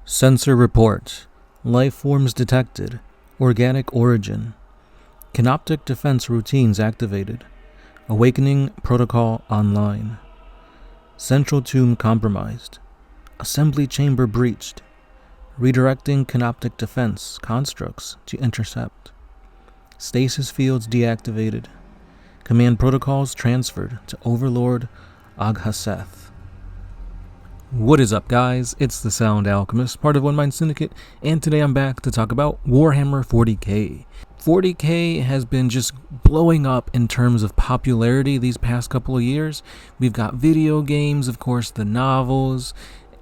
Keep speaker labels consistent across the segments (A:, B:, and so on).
A: Sensor report. Life forms detected. Organic origin. Canoptic defense routines activated. Awakening protocol online. Central tomb compromised. Assembly chamber breached. Redirecting canoptic defense constructs to intercept. Stasis fields deactivated. Command protocols transferred to Overlord Agthash. What is up, guys? It's the Sound Alchemist, part of One Mind Syndicate, and today I'm back to talk about Warhammer 40K. 40K has been just blowing up in terms of popularity these past couple of years. We've got video games, of course, the novels.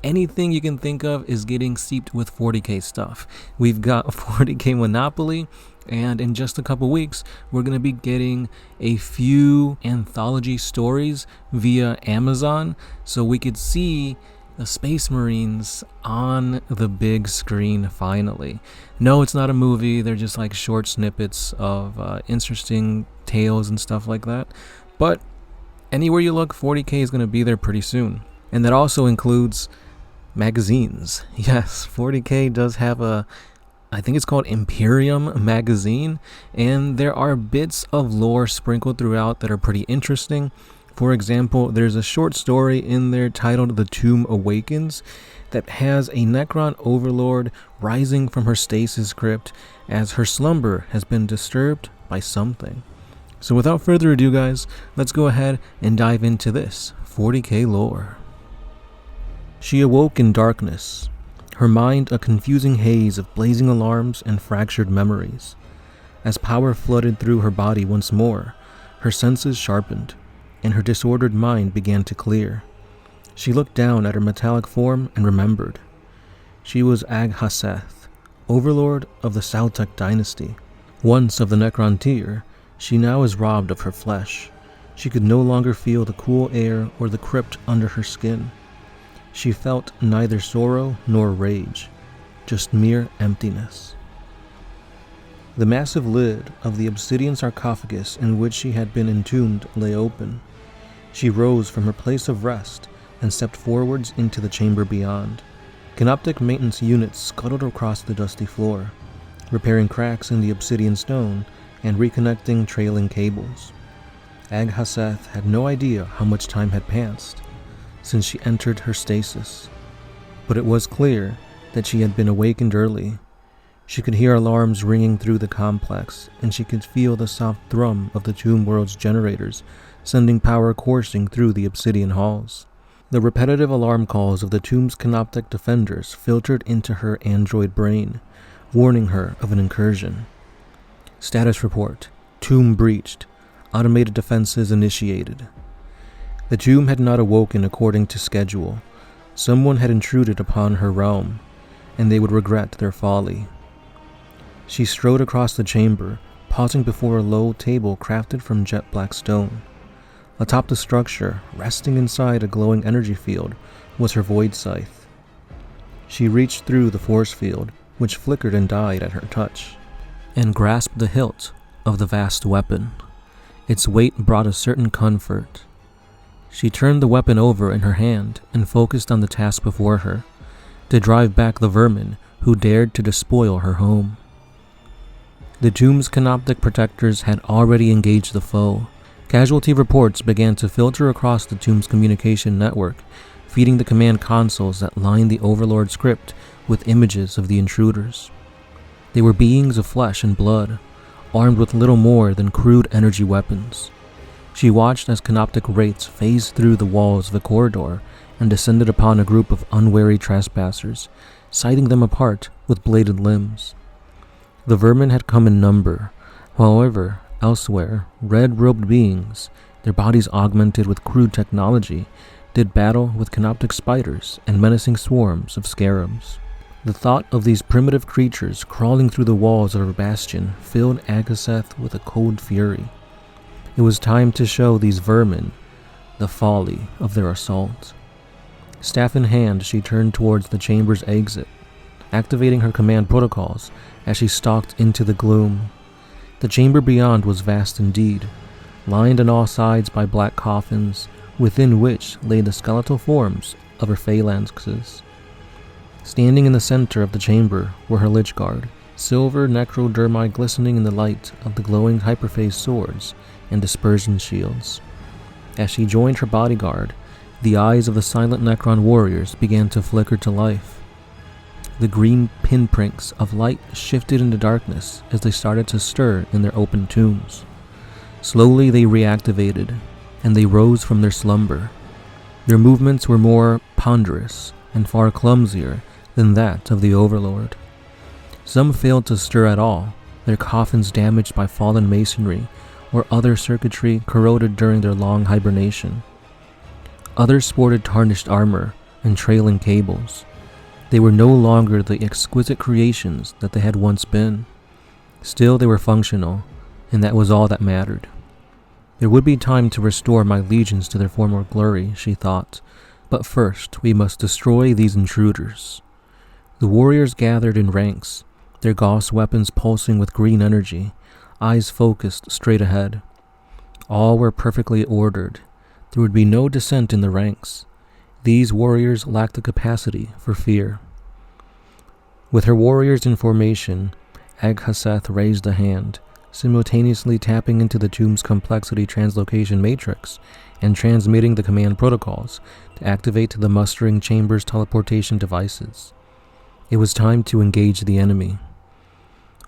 A: Anything you can think of is getting seeped with 40K stuff. We've got 40K Monopoly, and in just a couple weeks, we're going to be getting a few anthology stories via Amazon, so we could see the Space Marines on the big screen finally. No, it's not a movie. They're just like short snippets of interesting tales and stuff like that. But anywhere you look, 40K is going to be there pretty soon. And that also includes magazines. Yes, 40K does have I think it's called Imperium magazine, and there are bits of lore sprinkled throughout that are pretty interesting. For example, there's a short story in there titled The Tomb Awakens that has a Necron overlord rising from her stasis crypt as her slumber has been disturbed by something. So without further ado, guys, let's go ahead and dive into this 40K lore. She awoke in darkness, her mind a confusing haze of blazing alarms and fractured memories. As power flooded through her body once more, her senses sharpened, and her disordered mind began to clear. She looked down at her metallic form and remembered. She was Agthash, overlord of the Saltec dynasty. Once of the Necron tier, she now is robbed of her flesh. She could no longer feel the cool air or the crypt under her skin. She felt neither sorrow nor rage, just mere emptiness. The massive lid of the obsidian sarcophagus in which she had been entombed lay open. She rose from her place of rest and stepped forwards into the chamber beyond. Canoptic maintenance units scuttled across the dusty floor, repairing cracks in the obsidian stone and reconnecting trailing cables. Agthash had no idea how much time had passed since she entered her stasis, but it was clear that she had been awakened early. She could hear alarms ringing through the complex, and she could feel the soft thrum of the tomb world's generators, sending power coursing through the obsidian halls. The repetitive alarm calls of the tomb's canoptic defenders filtered into her android brain, warning her of an incursion. Status report: tomb breached. Automated defenses initiated. The tomb had not awoken according to schedule. Someone had intruded upon her realm, and they would regret their folly. She strode across the chamber, pausing before a low table crafted from jet black stone. Atop the structure, resting inside a glowing energy field, was her void scythe. She reached through the force field, which flickered and died at her touch, and grasped the hilt of the vast weapon. Its weight brought a certain comfort. She turned the weapon over in her hand and focused on the task before her, to drive back the vermin who dared to despoil her home. The tomb's canoptic protectors had already engaged the foe. Casualty reports began to filter across the tomb's communication network, feeding the command consoles that lined the Overlord script with images of the intruders. They were beings of flesh and blood, armed with little more than crude energy weapons. She watched as canoptic wraiths phased through the walls of the corridor and descended upon a group of unwary trespassers, sighting them apart with bladed limbs. The vermin had come in number. However, elsewhere, red-robed beings, their bodies augmented with crude technology, did battle with canoptic spiders and menacing swarms of scarabs. The thought of these primitive creatures crawling through the walls of her bastion filled Agthash with a cold fury. It was time to show these vermin the folly of their assault. Staff in hand, she turned towards the chamber's exit, activating her command protocols as she stalked into the gloom. The chamber beyond was vast indeed, lined on all sides by black coffins, within which lay the skeletal forms of her phalanxes. Standing in the center of the chamber were her Lich Guard, silver necrodermi glistening in the light of the glowing hyperphase swords and dispersion shields. As she joined her bodyguard, the eyes of the silent Necron warriors began to flicker to life. The green pinpricks of light shifted into darkness as they started to stir in their open tombs. Slowly they reactivated, and they rose from their slumber. Their movements were more ponderous and far clumsier than that of the Overlord. Some failed to stir at all, their coffins damaged by fallen masonry or other circuitry corroded during their long hibernation. Others sported tarnished armor and trailing cables. They were no longer the exquisite creations that they had once been. Still, they were functional, and that was all that mattered. There would be time to restore my legions to their former glory, she thought, but first we must destroy these intruders. The warriors gathered in ranks, their gauss weapons pulsing with green energy, eyes focused straight ahead. All were perfectly ordered. There would be no dissent in the ranks. These warriors lacked the capacity for fear. With her warriors in formation, Agthash raised a hand, simultaneously tapping into the tomb's complexity translocation matrix and transmitting the command protocols to activate the mustering chamber's teleportation devices. It was time to engage the enemy.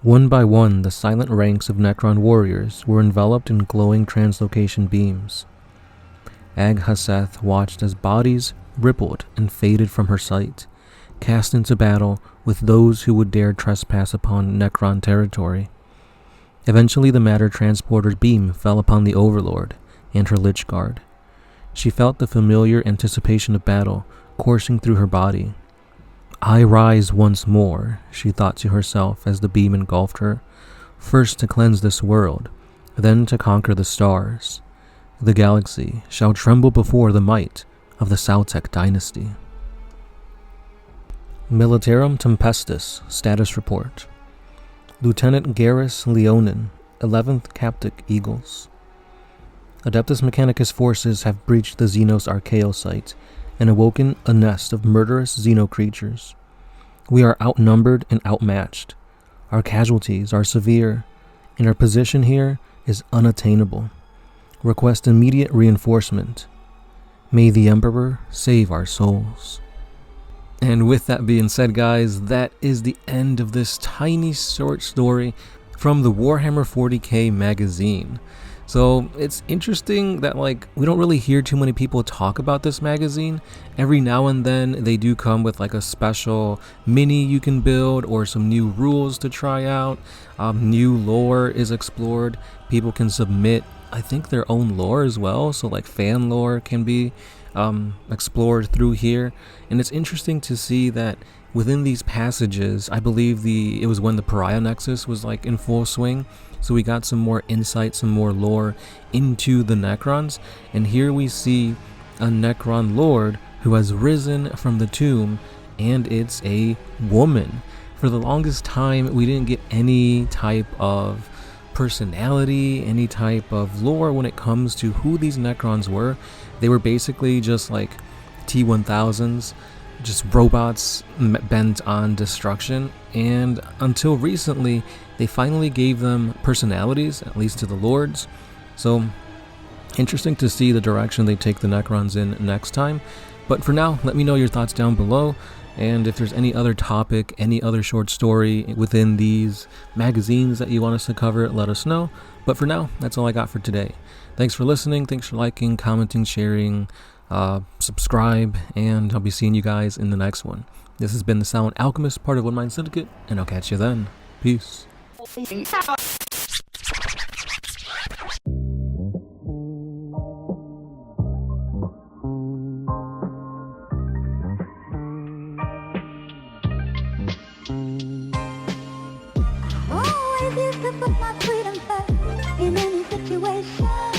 A: One by one, the silent ranks of Necron warriors were enveloped in glowing translocation beams. Agthash watched as bodies rippled and faded from her sight, cast into battle with those who would dare trespass upon Necron territory. Eventually the matter transporter's beam fell upon the Overlord and her Lich Guard. She felt the familiar anticipation of battle coursing through her body. I rise once more, she thought to herself as the beam engulfed her, first to cleanse this world, then to conquer the stars. The galaxy shall tremble before the might of the Saltec dynasty. Militarum Tempestus Status Report. Lieutenant Garrus Leonin, 11th Captic Eagles. Adeptus Mechanicus forces have breached the Xenos Archaeo site and awoken a nest of murderous Xeno creatures. We are outnumbered and outmatched. Our casualties are severe, and our position here is unattainable. Request immediate reinforcement. May the Emperor save our souls. And with that being said, guys, that is the end of this tiny short story from the Warhammer 40K magazine. So it's interesting that we don't really hear too many people talk about this magazine. Every now and then they do come with a special mini you can build or some new rules to try out. New lore is explored. People can submit, I think, their own lore as well. So fan lore can be explored through here. And it's interesting to see that within these passages, I believe it was when the Pariah Nexus was in full swing. So we got some more insight, some more lore into the Necrons. And here we see a Necron Lord who has risen from the tomb, and it's a woman. For the longest time, we didn't get any type of personality, any type of lore when it comes to who these Necrons were. They were basically just T-1000s, just robots bent on destruction. And until recently, they finally gave them personalities, at least to the lords. So interesting to see the direction they take the Necrons in next time. But for now, let me know your thoughts down below. And if there's any other topic, any other short story within these magazines that you want us to cover, let us know. But for now, that's all I got for today. Thanks for listening. Thanks for liking, commenting, sharing, subscribe, and I'll be seeing you guys in the next one. This has been the Silent Alchemist, part of One Mind Syndicate, and I'll catch you then. Peace.
B: Always used to put my freedom first in any situation.